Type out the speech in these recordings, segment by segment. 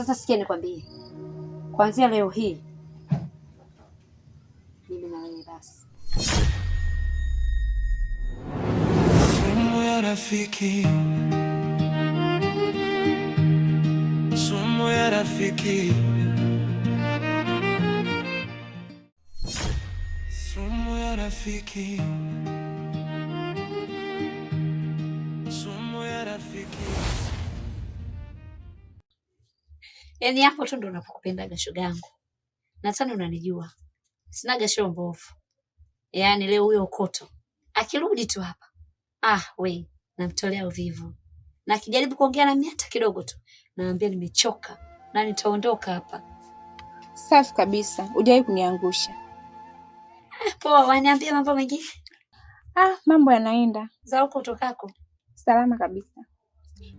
Sasa sikia nikwambie, kuanzia leo hii mimi na wewe basi. Sumu ya rafiki, sumu ya rafiki, sumu ya rafiki, sumu ya rafiki. Yaani hapo tu ndo unapokupendaga shoga yangu. Na sana unanijua. Sinaga show mbovu. Yaani leo huyo Ukoto akirudi tu hapa. We, namtolea uvivu. Na akijaribu kuongea na mimi hata kidogo tu, naambia nimechoka na nitaondoka hapa. Safi kabisa. Hujawahi kuniangusha. Poa, waniambia mambo mengine? Mambo yanaenda. Za huko utokako? Salama kabisa.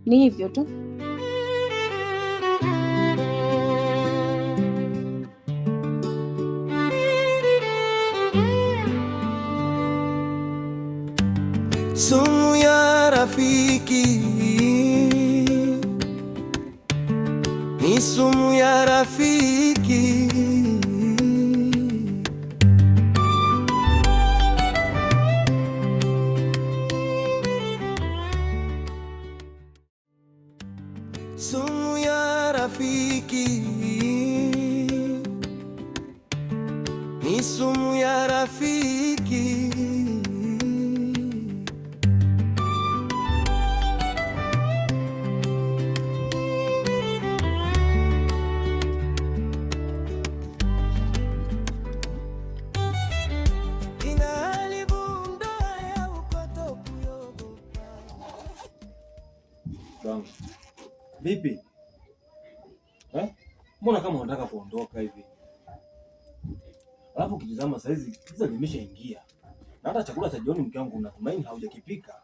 Ni hivyo tu. Sumu ya rafiki ni sumu ya rafiki. Sumu ya rafiki ni sumu ya rafiki. Vipi? Mbona kama unataka kuondoka hivi? Alafu ukitizama saa hizi giza limeshaingia. Na hata chakula cha jioni mke wangu natumaini haujakipika.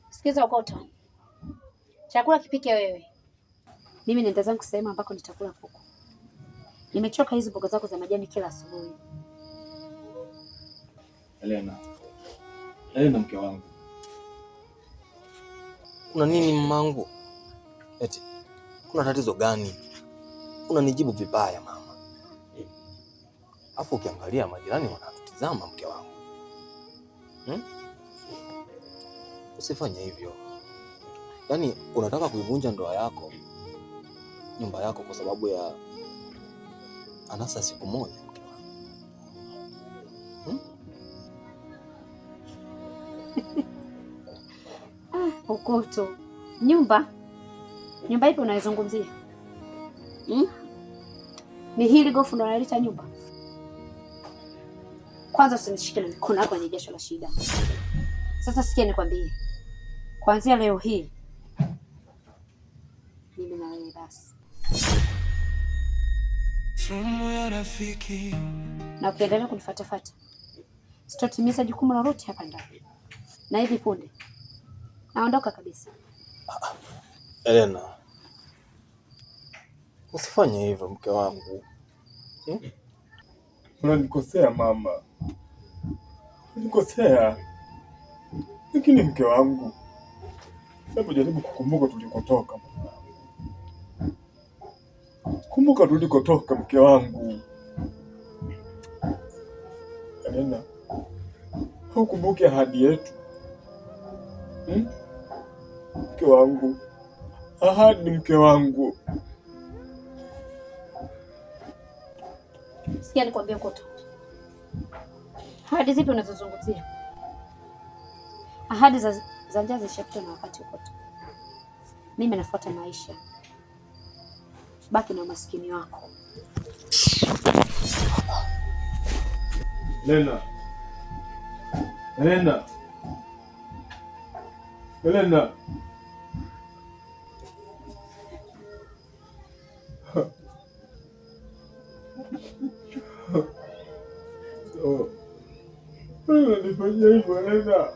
Sikiza Ukoto. Chakula kipike wewe. Mimi nenda zangu sehemu ambako nitakula kuku. Nimechoka hizo mboga zako za majani kila asubuhi. Elena mke wangu. Kuna nini mamangu? Eti kuna tatizo gani? Unanijibu vibaya mama. Afu ukiangalia majirani wanatutizama mke wangu. Usifanye hivyo. Yaani unataka kuivunja ndoa yako, nyumba yako kwa sababu ya anasa siku moja mke wangu. Ukoto. Nyumba ipi unaizungumzia? Ni hili gofu ndo nalita nyumba? Kwanza usinishike na mikono yako yenye jasho la shida. Sasa sikia nikwambie, kuanzia leo hii mimi na wewe basi. Sumu ya rafiki. Na ukiendelea kunifuatafuata, sitotimiza jukumu lolote hapa ndani. Na hivi punde naondoka kabisa. Elena, usifanye hivyo mke wangu. Unanikosea mama. Unanikosea. Lakini mke wangu, hebu jaribu kukumbuka tulikotoka. Kumbuka tulikotoka mke wangu. Elena, hukumbuki ahadi yetu? Mke wangu. Ahadi mke wangu. Sikia nikwambie Ukoto. Ahadi zipi unazozungumzia? Ahadi za njaa zishapita na wakati Ukoto. Mimi nafuata maisha. Baki na umaskini wako. Elena. Elena. Elena. Unanifanyia hivyo Elena.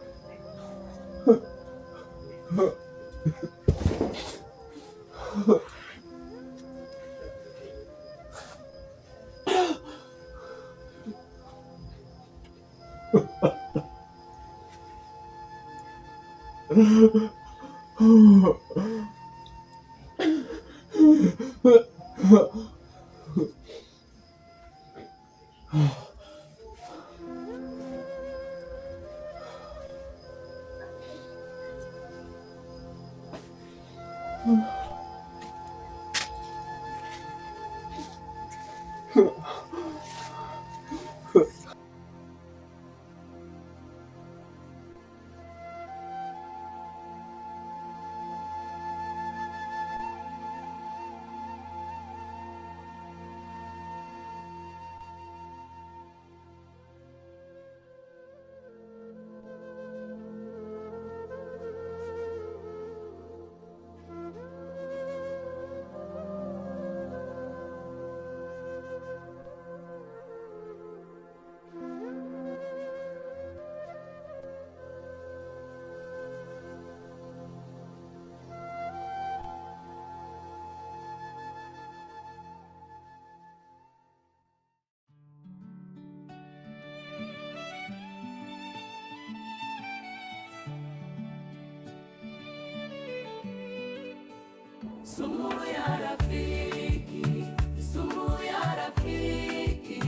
Sumu ya rafiki, sumu ya rafiki,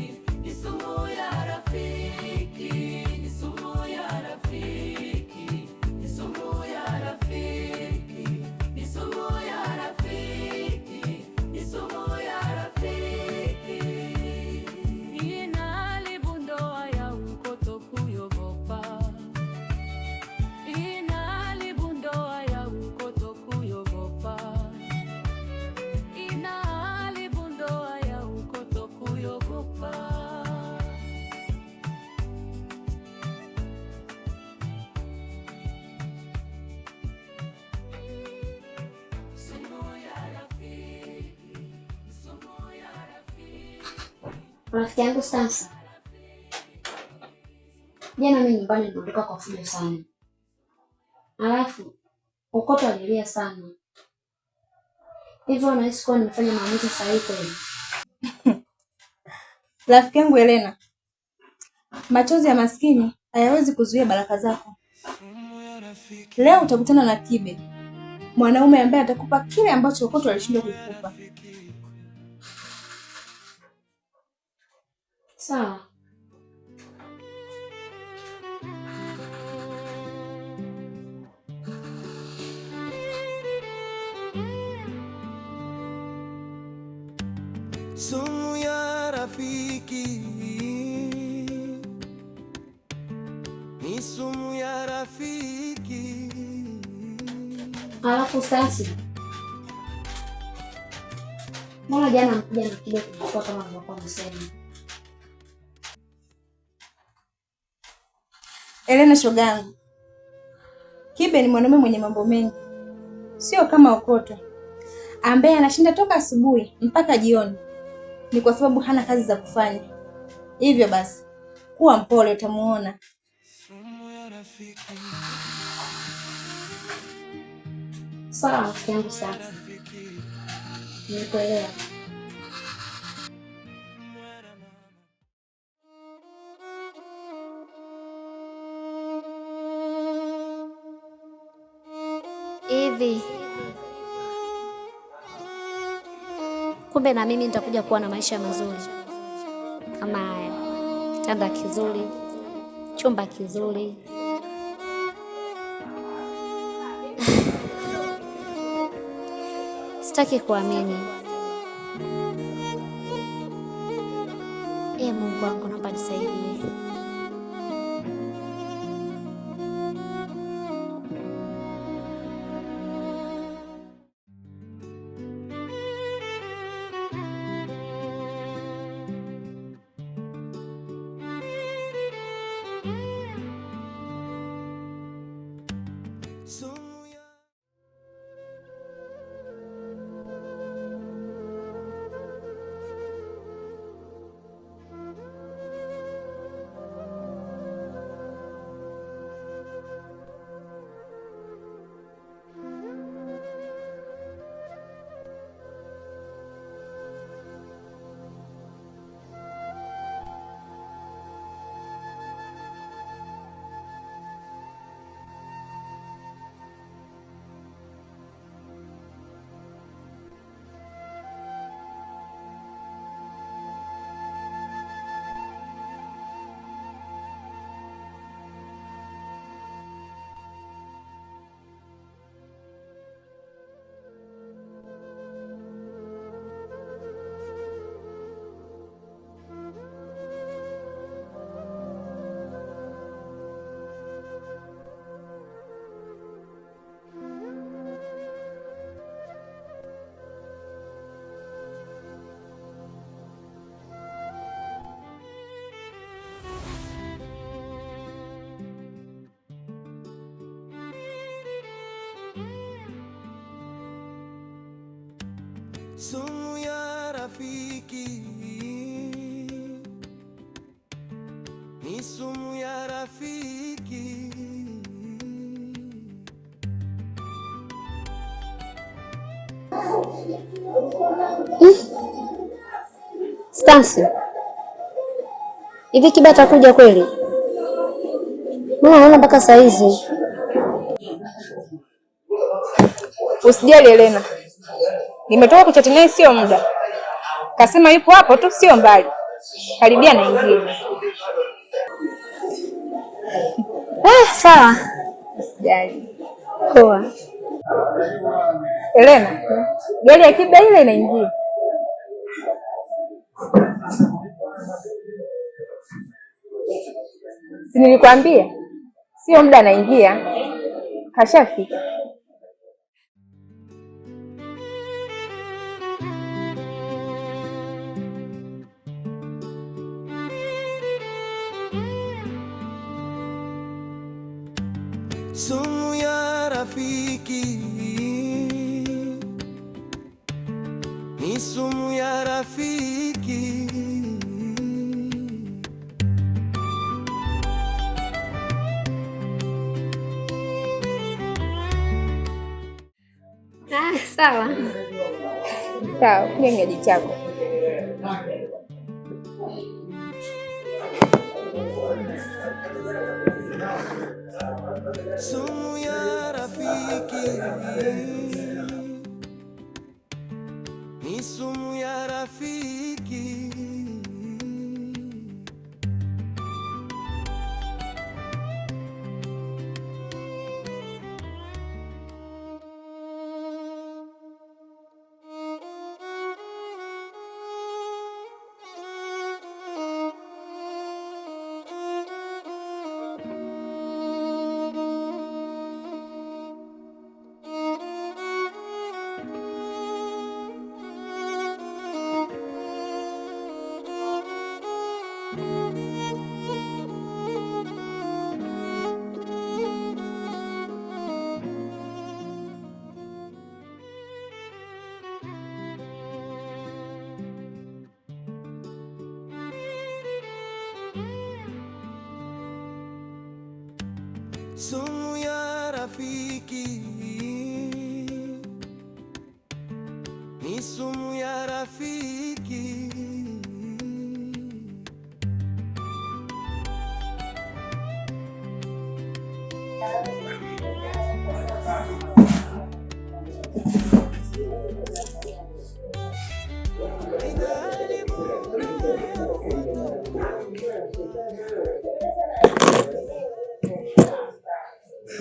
ni sumu ya rafiki, ni sumu ya rafiki, ni sumu ya rafiki, ni sumu ya rafiki, ni sumu ya rafiki. Inaharibu ndoa ya ukoto kuyogopa. Inaharibu ndoa ya ukoto kuyogopa. Inaharibu ndoa ya ukoto kuyogopa. Sumu ya rafiki, sumu ya rafiki. Rafiki yangu Stansa, jana mimi nyumbani niliondoka kwa fujo sana, alafu ukoto alilia sana. Hivyo nahisi kuwa nimefanya maamuzi sahihi kweli. Rafiki yangu Elena, machozi ya maskini hayawezi kuzuia baraka zako. Leo utakutana na Kibe, mwanaume ambaye atakupa kile ambacho ukoto alishindwa kukupa. Sawa. Sumu ya rafiki, ni sumu ya rafiki. Alafu Stansi, mbona jana mkuja na Kibe kuchukua kama nilivyokuwa nasema? Elena shogangu, Kibe ni mwanaume mwenye mambo mengi, sio kama ukoto ambaye anashinda toka asubuhi mpaka jioni. Ni kwa sababu hana kazi za kufanya. Hivyo basi, kuwa mpole, utamuona. Sawa rafiki yangu Stansi, nimekuelewa. Hivi kumbe na mimi nitakuja kuwa na maisha mazuri kama haya: kitanda kizuri, chumba kizuri. Sitaki kuamini. Mungu wangu, naomba nisaidie. Sumu ya rafiki ni sumu ya rafiki. Stansi, hivi Kiba atakuja kweli? Mbona naona mpaka saa hizi? Usijali Elena, nimetoka kuchati naye sio muda, kasema yupo hapo tu, sio mbali, karibia naingia. Sawa. Usijali. Poa. Elena, gari ya Kiba ile inaingia. Si nilikwambia sio muda anaingia, kashafika. Sumu ya rafiki ni sumu ya rafiki. Sawa. Sawa, kunywa kinywaji chako. Sumu ya rafiki ni sumu ya rafiki. Sumu ya rafiki ni sumu ya rafiki.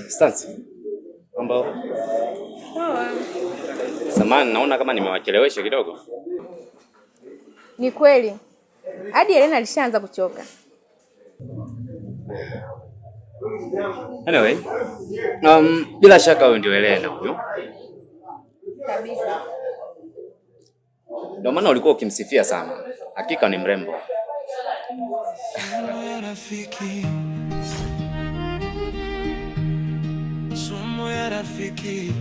Stansi. Mambo. Samahani, naona kama nimewachelewesha kidogo. Ni kweli. Hadi Elena alishaanza kuchoka. Anyway, bila shaka huyo ndio Elena huyo. Kabisa. Ndio maana ulikuwa ukimsifia sana. Hakika ni mrembo. Sumu ya rafiki, sumu ya rafiki.